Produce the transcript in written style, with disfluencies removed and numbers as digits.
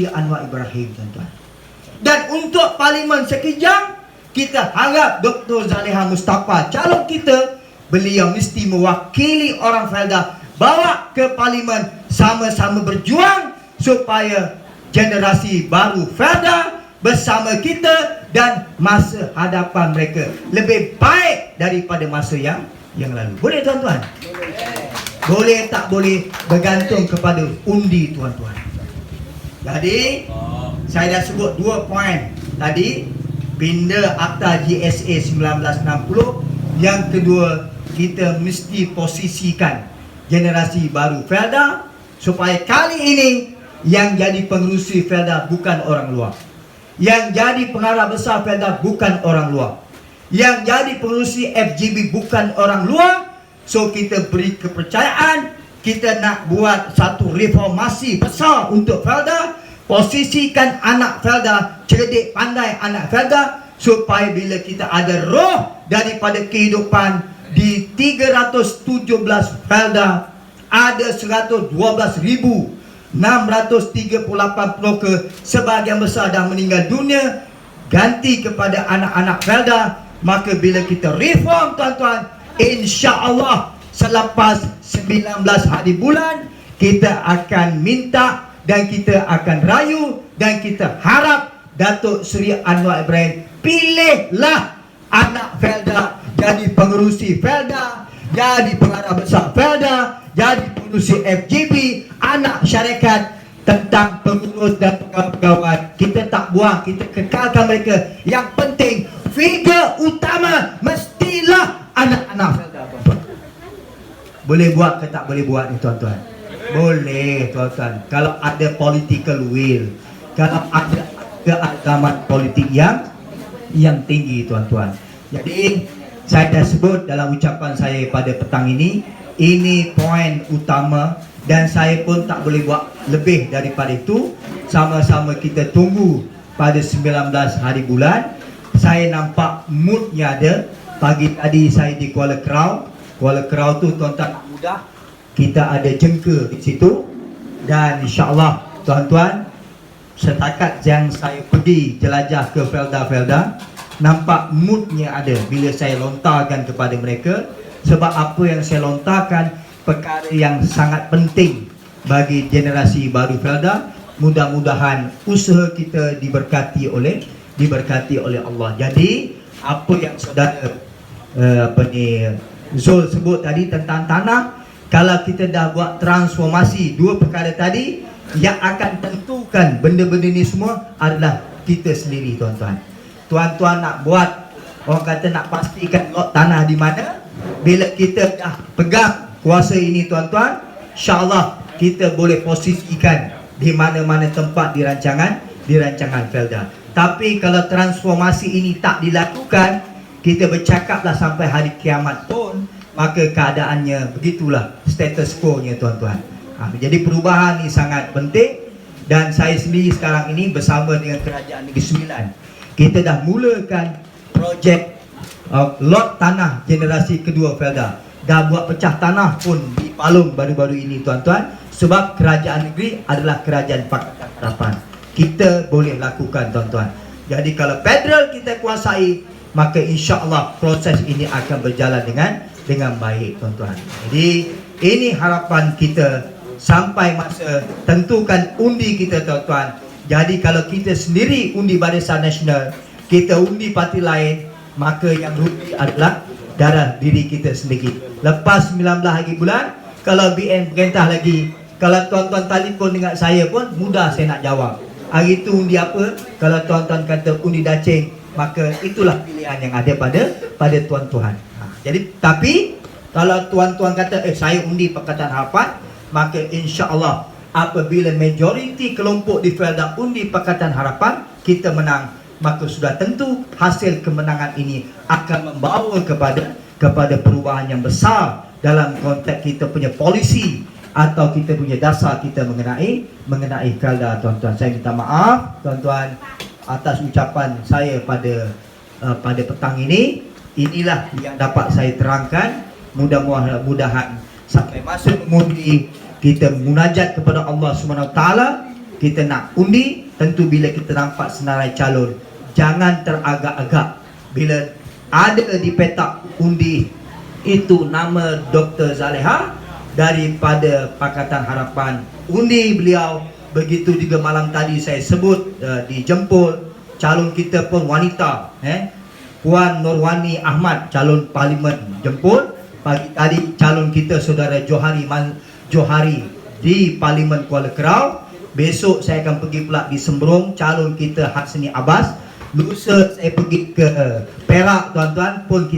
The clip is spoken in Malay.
Anwar Ibrahim, tuan-tuan. Dan untuk Parlimen Sekijang, kita harap Dr. Zaliha Mustafa, calon kita, beliau mesti mewakili orang Felda, bawa ke Parlimen, sama-sama berjuang supaya generasi baru Felda bersama kita dan masa hadapan mereka lebih baik daripada masa yang lalu. Boleh, tuan-tuan? Boleh tak boleh bergantung kepada undi, tuan-tuan. Jadi saya dah sebut 2 poin tadi. Pindah Akta GSA 1960. Yang kedua, kita mesti posisikan generasi baru Felda supaya kali ini yang jadi pengerusi Felda bukan orang luar, yang jadi pengarah besar Felda bukan orang luar, yang jadi pengerusi FGB bukan orang luar. So kita beri kepercayaan, kita nak buat satu reformasi besar untuk Felda. Posisikan anak Felda, cerdik pandai anak Felda, supaya bila kita ada roh daripada kehidupan di 317 Felda, ada 112,638 peloka, sebahagian besar dah meninggal dunia, ganti kepada anak-anak Felda. Maka bila kita reform, tuan-tuan, insya-Allah selepas 19 hari bulan kita akan minta dan kita akan rayu dan kita harap Datuk Seri Anwar Ibrahim, pilihlah anak Felda jadi pengerusi Felda, jadi pengarah besar Felda, jadi pengerusi FGB, anak syarikat tentang pengurus dan pegawai. Kita tak buang, kita kekalkan mereka. Yang penting, figure utama mestilah anak-anak Felda. Boleh buat ke tak boleh buat ni, tuan-tuan? Boleh, tuan-tuan. Kalau ada political will, kalau ada keagamaan politik yang tinggi, tuan-tuan. Jadi saya dah sebut dalam ucapan saya pada petang ini poin utama, dan saya pun tak boleh buat lebih daripada itu. Sama-sama kita tunggu pada 19 hari bulan. Saya nampak moodnya ada. Pagi tadi saya di Kuala Krau. Kuala Krau tu, tuan-tuan, mudah. Kita ada jengka di situ. Dan insya-Allah, tuan-tuan, setakat yang saya pergi jelajah ke Felda-Felda, nampak moodnya ada bila saya lontarkan kepada mereka. Sebab apa yang saya lontarkan perkara yang sangat penting bagi generasi baru Felda. Mudah-mudahan usaha kita diberkati oleh Allah. Jadi apa yang saudara Zul sebut tadi tentang tanah, kalau kita dah buat transformasi dua perkara tadi, yang akan tentukan benda-benda ni semua adalah kita sendiri, tuan-tuan. Tuan-tuan nak buat, orang kata nak pastikan lot tanah di mana. Bila kita dah pegang kuasa ini, tuan-tuan, insya-Allah kita boleh posisikan di mana-mana tempat di rancangan Felda. Tapi kalau transformasi ini tak dilakukan, kita bercakaplah sampai hari kiamat pun, maka keadaannya begitulah status quo-nya, tuan-tuan. Jadi perubahan ni sangat penting. Dan saya sendiri sekarang ini bersama dengan Kerajaan Negeri Sembilan, kita dah mulakan projek lot tanah generasi kedua Felda. Dah buat pecah tanah pun di Palung baru-baru ini, tuan-tuan. Sebab kerajaan negeri adalah kerajaan Pakatan Harapan. Kita boleh lakukan, tuan-tuan. Jadi kalau federal kita kuasai, maka insya-Allah proses ini akan berjalan dengan baik, tuan-tuan. Jadi ini harapan kita sampai masa tentukan undi kita, tuan-tuan. Jadi kalau kita sendiri undi Barisan Nasional, kita undi parti lain, maka yang rugi adalah darah diri kita sendiri. Lepas 19 hari bulan, kalau BN perintah lagi, kalau tuan-tuan telefon dengan saya pun mudah saya nak jawab. Hari itu undi apa? Kalau tuan-tuan kata undi Dacing, maka itulah pilihan yang ada pada tuan-tuan. Jadi tapi kalau tuan-tuan kata saya undi Pakatan Harapan, maka insya-Allah apabila majoriti kelompok di Felda undi Pakatan Harapan, kita menang, maka sudah tentu hasil kemenangan ini akan membawa kepada perubahan yang besar dalam konteks kita punya polisi atau kita punya dasar kita mengenai Felda, tuan-tuan. Saya minta maaf, tuan-tuan, atas ucapan saya pada petang ini. Inilah yang dapat saya terangkan. Mudah-mudahan sampai masa mengundi kita munajat kepada Allah SWT kita nak undi, tentu bila kita nampak senarai calon, jangan teragak-agak bila ada di petak undi itu nama Dr. Zaleha daripada Pakatan Harapan, undi beliau. Begitu juga malam tadi saya sebut di Jempol, calon kita pun wanita, Puan Nurwani Ahmad, calon Parlimen Jempol. Pagi tadi calon kita saudara Johari di Parlimen Kuala Kerau. Besok saya akan pergi pula di Sembrong, calon kita Hadsani Abbas. Lusa saya pergi ke Perak tuan-tuan pun